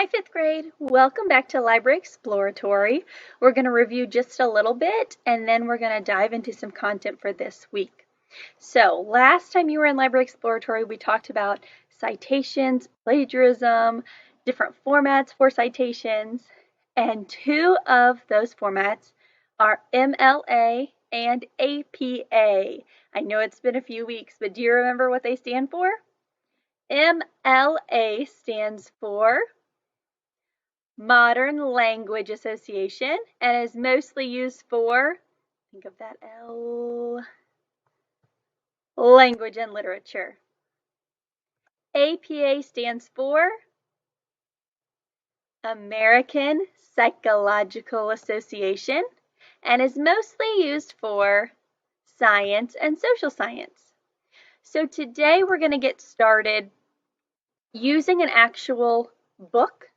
Hi, fifth grade. Welcome back to Library Exploratory. We're going to review just a little bit and then we're going to dive into some content for this week. So last time you were in Library Exploratory, we talked about citations, plagiarism, different formats for citations, and two of those formats are MLA and APA. I know it's been a few weeks, but do you remember what they stand for? MLA stands for Modern Language Association and is mostly used for, think of that L, language and literature. APA stands for American Psychological Association and is mostly used for science and social science. So today we're going to get started using an actual book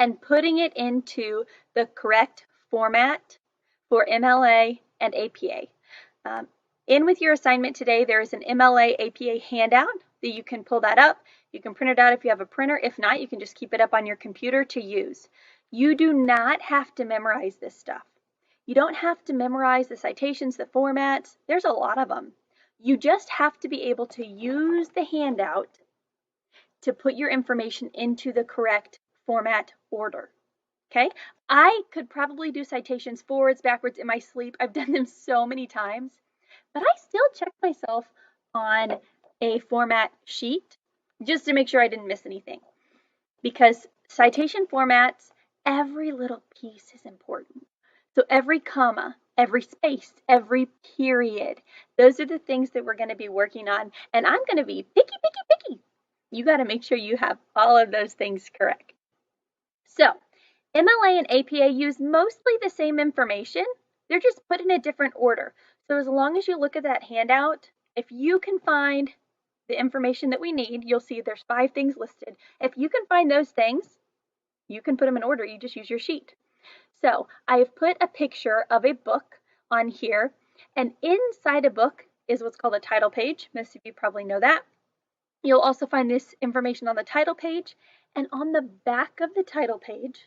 and putting it into the correct format for MLA and APA. In with your assignment today, there is an MLA APA handout that you can pull that up. You can print it out if you have a printer. If not, you can just keep it up on your computer to use. You do not have to memorize this stuff. You don't have to memorize the citations, the formats. There's a lot of them. You just have to be able to use the handout to put your information into the correct format order. Okay, I could probably do citations forwards, backwards in my sleep. I've done them so many times, but I still check myself on a format sheet just to make sure I didn't miss anything. Because citation formats, every little piece is important. So every comma, every space, every period, those are the things that we're going to be working on. And I'm going to be picky. You got to make sure you have all of those things correct. So MLA and APA use mostly the same information. They're just put in a different order. So as long as you look at that handout, if you can find the information that we need, you'll see there's 5 things listed. If you can find those things, you can put them in order. You just use your sheet. So I have put a picture of a book on here, and inside a book is what's called a title page. Most of you probably know that. You'll also find this information on the title page, and on the back of the title page,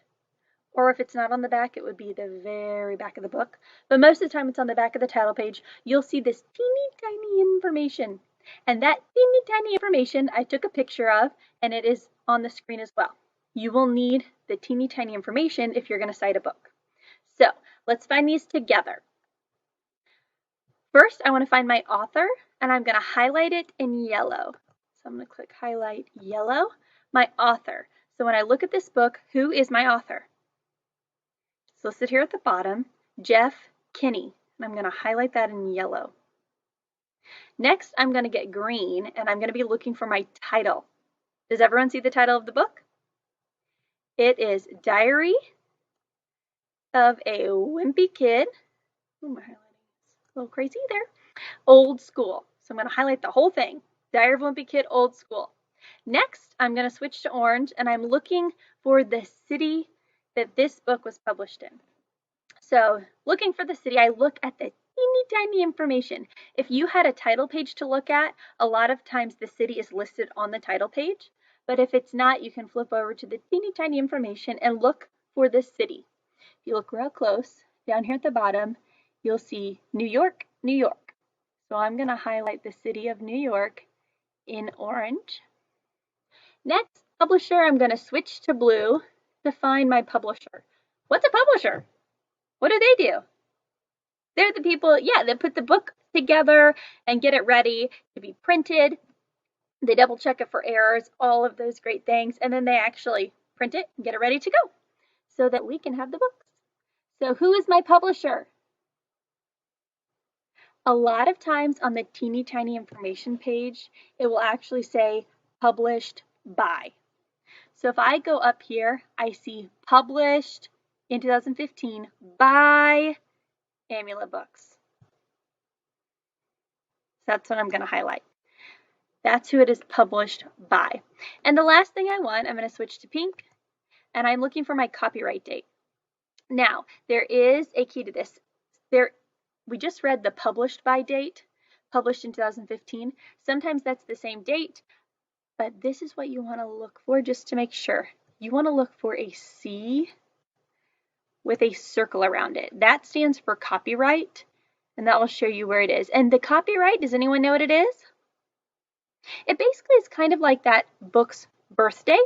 or if it's not on the back, it would be the very back of the book. But most of the time it's on the back of the title page. You'll see this teeny tiny information. And that teeny tiny information I took a picture of, and it is on the screen as well. You will need the teeny tiny information if you're going to cite a book. So let's find these together. First, I want to find my author, and I'm going to highlight it in yellow. So I'm going to click highlight yellow, my author. So when I look at this book, who is my author? It's listed here at the bottom, Jeff Kinney, and I'm going to highlight that in yellow. Next, I'm going to get green, and I'm going to be looking for my title. Does everyone see the title of the book? It is Diary of a Wimpy Kid. Oh, my highlighting is a little crazy there. Old School. So I'm going to highlight the whole thing. Diary of a Wimpy Kid, Old School. Next, I'm going to switch to orange, and I'm looking for the city that this book was published in. So looking for the city, I look at the teeny tiny information. If you had a title page to look at, a lot of times the city is listed on the title page. But if it's not, you can flip over to the teeny tiny information and look for the city. If you look real close, down here at the bottom, you'll see New York, New York. So I'm going to highlight the city of New York in orange. Next, publisher, I'm going to switch to blue to find my publisher. What's a publisher? What do? They're the people, that put the book together and get it ready to be printed. They double check it for errors, all of those great things, and then they actually print it and get it ready to go so that we can have the books. So who is my publisher? A lot of times on the teeny tiny information page, it will actually say published by. So if I go up here, I see published in 2015 by Amula Books. That's what I'm going to highlight. That's who it is published by. And the last thing I want, I'm going to switch to pink, and I'm looking for my copyright date. Now, there is a key to this. We just read the published by date, published in 2015. Sometimes that's the same date, but this is what you want to look for just to make sure. you want to look for a C with a circle around it. That stands for copyright, and that will show you where it is. And the copyright, does anyone know what it is? It basically is kind of like that book's birthday.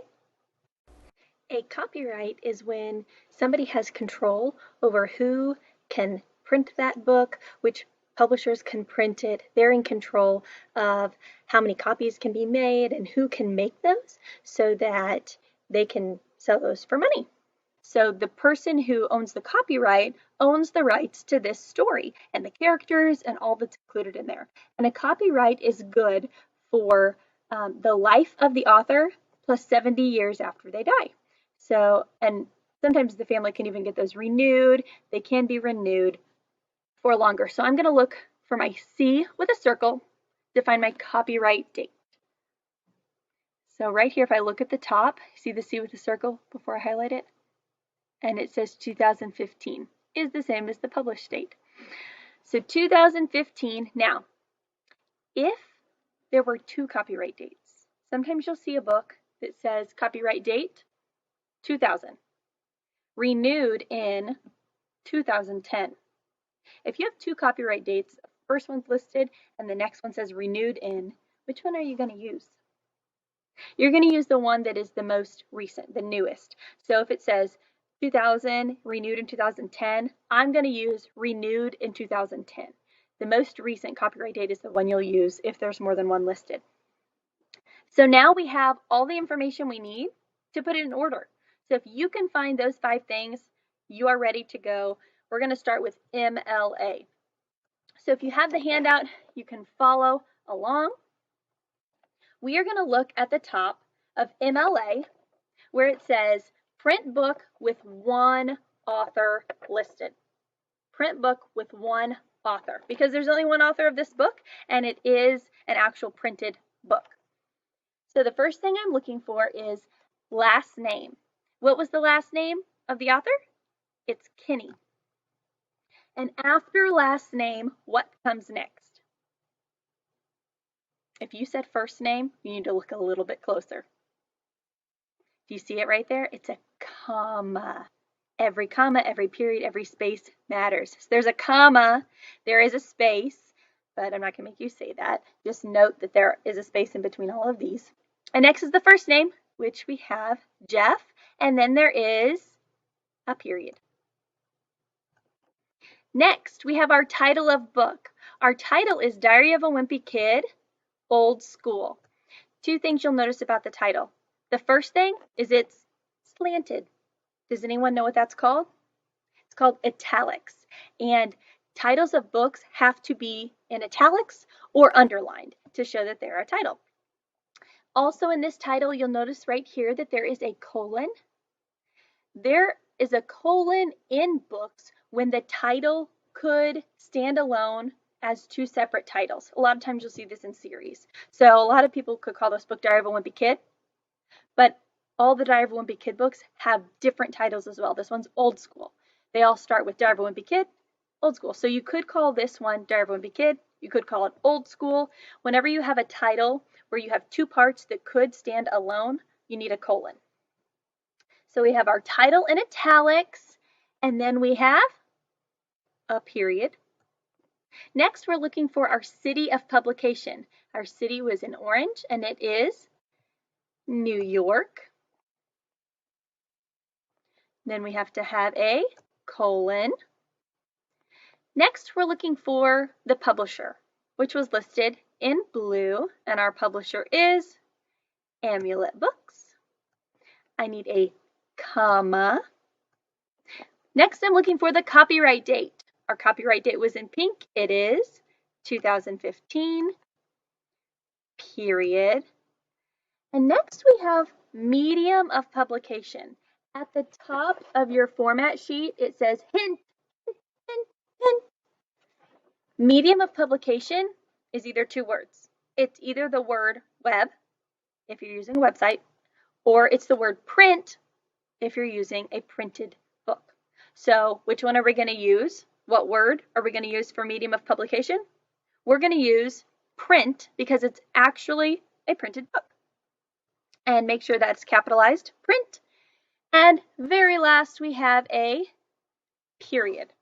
A copyright is when somebody has control over who can print that book, which publishers can print it. They're in control of how many copies can be made and who can make those so that they can sell those for money. So the person who owns the copyright owns the rights to this story and the characters and all that's included in there. And a copyright is good for the life of the author plus 70 years after they die. So, and sometimes the family can even get those renewed. They can be renewed for longer. So I'm going to look for my C with a circle to find my copyright date. So right here, if I look at the top, see the C with the circle before I highlight it? And it says 2015 is the same as the published date. So 2015. Now, if there were two copyright dates, sometimes you'll see a book that says copyright date 2000, renewed in 2010. If you have two copyright dates, the first one's listed and the next one says renewed in, which one are you going to use? You're going to use the one that is the most recent, the newest. So if it says 2000, renewed in 2010, I'm going to use renewed in 2010. The most recent copyright date is the one you'll use if there's more than one listed. So now we have all the information we need to put it in order. So if you can find those 5 things, you are ready to go. We're going to start with MLA. So if you have the handout, you can follow along. We are going to look at the top of MLA where it says print book with one author listed. Print book with one author, because there's only one author of this book and it is an actual printed book. So the first thing I'm looking for is last name. What was the last name of the author? It's Kinney. And after last name, what comes next? If you said first name, you need to look a little bit closer. Do you see it right there? It's a comma. Every comma, every period, every space matters. So there's a comma, there is a space, but I'm not going to make you say that. Just note that there is a space in between all of these. And next is the first name, which we have Jeff, and then there is a period. Next, we have our title of book. Our title is Diary of a Wimpy Kid, Old School. 2 things you'll notice about the title. The first thing is it's slanted. Does anyone know what that's called? It's called italics. And titles of books have to be in italics or underlined to show that they're a title. Also in this title, you'll notice right here that there is a colon. There is a colon in books when the title could stand alone as 2 separate titles. A lot of times you'll see this in series. So a lot of people could call this book Diary of a Wimpy Kid, but all the Diary of a Wimpy Kid books have different titles as well. This one's Old School. They all start with Diary of a Wimpy Kid, Old School. So you could call this one Diary of a Wimpy Kid. You could call it Old School. Whenever you have a title where you have 2 parts that could stand alone, you need a colon. So we have our title in italics, and then we have a period. Next, we're looking for our city of publication. Our city was in orange, and it is New York. Then we have to have a colon. Next, we're looking for the publisher, which was listed in blue, and our publisher is Amulet Books. I need a comma. Next, I'm looking for the copyright date. Our copyright date was in pink. It is 2015, period. And next we have medium of publication. At the top of your format sheet, it says hint, hint, hint. Medium of publication is either 2 words. It's either the word web, if you're using a website, or it's the word print, if you're using a printed book. So which one are we going to use? What word are we going to use for medium of publication? We're going to use print because it's actually a printed book. And make sure that's capitalized, print. And very last, we have a period.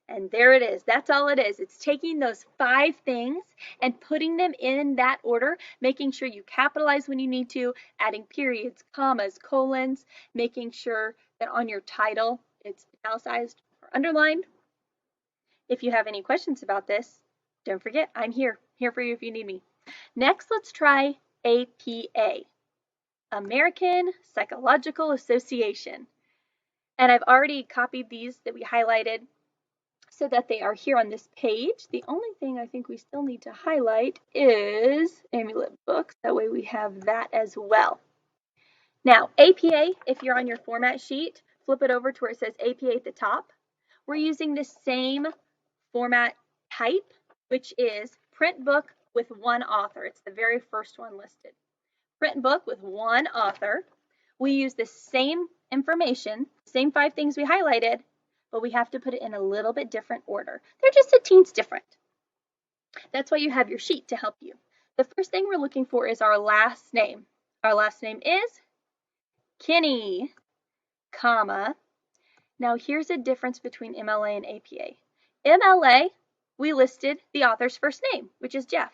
And there it is. That's all it is. It's taking those 5 things and putting them in that order, making sure you capitalize when you need to, adding periods, commas, colons, making sure that on your title it's italicized or underlined. If you have any questions about this, don't forget, I'm here for you if you need me. Next, let's try APA, American Psychological Association. And I've already copied these that we highlighted so that they are here on this page. The only thing I think we still need to highlight is Amulet Books. That way we have that as well. Now, APA, if you're on your format sheet, flip it over to where it says APA at the top. We're using the same format type, which is print book with one author. It's the very first one listed. Print book with one author. We use the same information, same 5 things we highlighted, but we have to put it in a little bit different order. They're just a teens different. That's why you have your sheet to help you. The first thing we're looking for is our last name. Our last name is Kinney, comma. Now here's a difference between MLA and APA. MLA, we listed the author's first name, which is Jeff.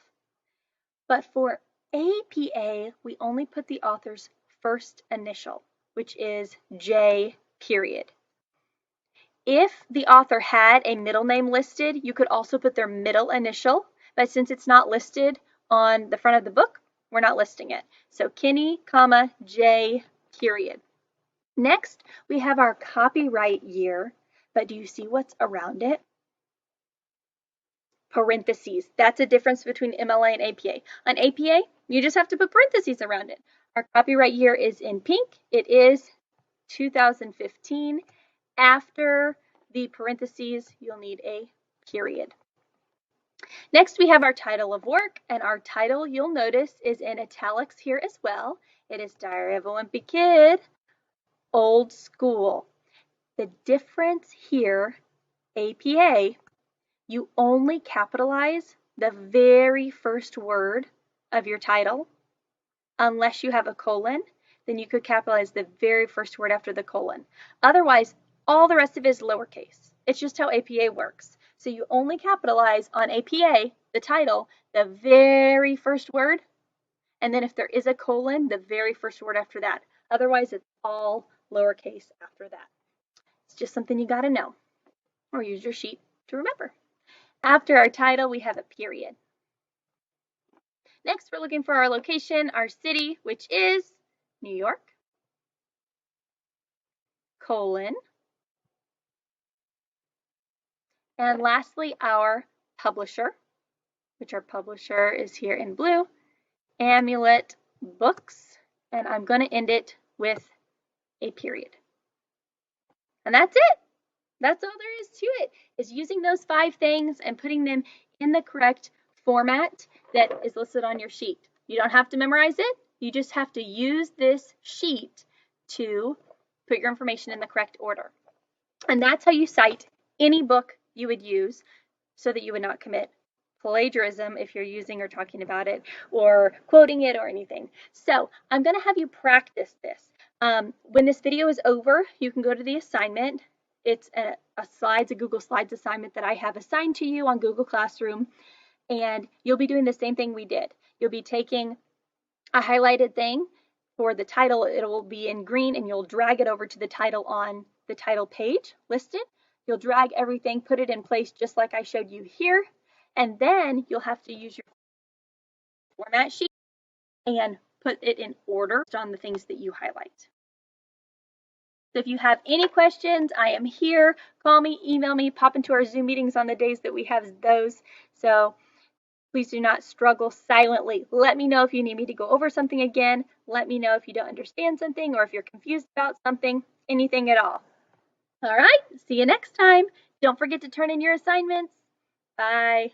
But for APA, we only put the author's first initial, which is J period. If the author had a middle name listed, you could also put their middle initial, but since it's not listed on the front of the book, we're not listing it. So Kinney, comma, J period. Next, we have our copyright year, but do you see what's around it? Parentheses. That's a difference between MLA and APA. On APA, you just have to put parentheses around it. Our copyright year is in pink. It is 2015. After the parentheses, you'll need a period. Next, we have our title of work, and our title, you'll notice, is in italics here as well. It is Diary of a Wimpy Kid, Old School. The difference here, APA, you only capitalize the very first word of your title. Unless you have a colon, then you could capitalize the very first word after the colon. Otherwise, all the rest of it is lowercase. It's just how APA works. So you only capitalize on APA, the title, the very first word, and then if there is a colon, the very first word after that. Otherwise, it's all lowercase after that. It's just something you got to know, or use your sheet to remember. After our title, we have a period. Next, we're looking for our location, our city, which is New York, colon. And lastly, our publisher, which our publisher is here in blue, Amulet Books. And I'm going to end it with a period. And that's it. That's all there is to it, is using those 5 things and putting them in the correct format that is listed on your sheet. You don't have to memorize it. You just have to use this sheet to put your information in the correct order. And that's how you cite any book you would use so that you would not commit plagiarism if you're using or talking about it or quoting it or anything. So I'm going to have you practice this. When this video is over, you can go to the assignment. It's a Google Slides assignment that I have assigned to you on Google Classroom, and you'll be doing the same thing we did. You'll be taking a highlighted thing for the title. It will be in green, and you'll drag it over to the title on the title page listed. You'll drag everything, put it in place just like I showed you here, and then you'll have to use your format sheet and put it in order on the things that you highlight. So if you have any questions, I am here. Call me, email me, pop into our Zoom meetings on the days that we have those. So please do not struggle silently. Let me know if you need me to go over something again. Let me know if you don't understand something or if you're confused about something, anything at all. All right, see you next time. Don't forget to turn in your assignments. Bye.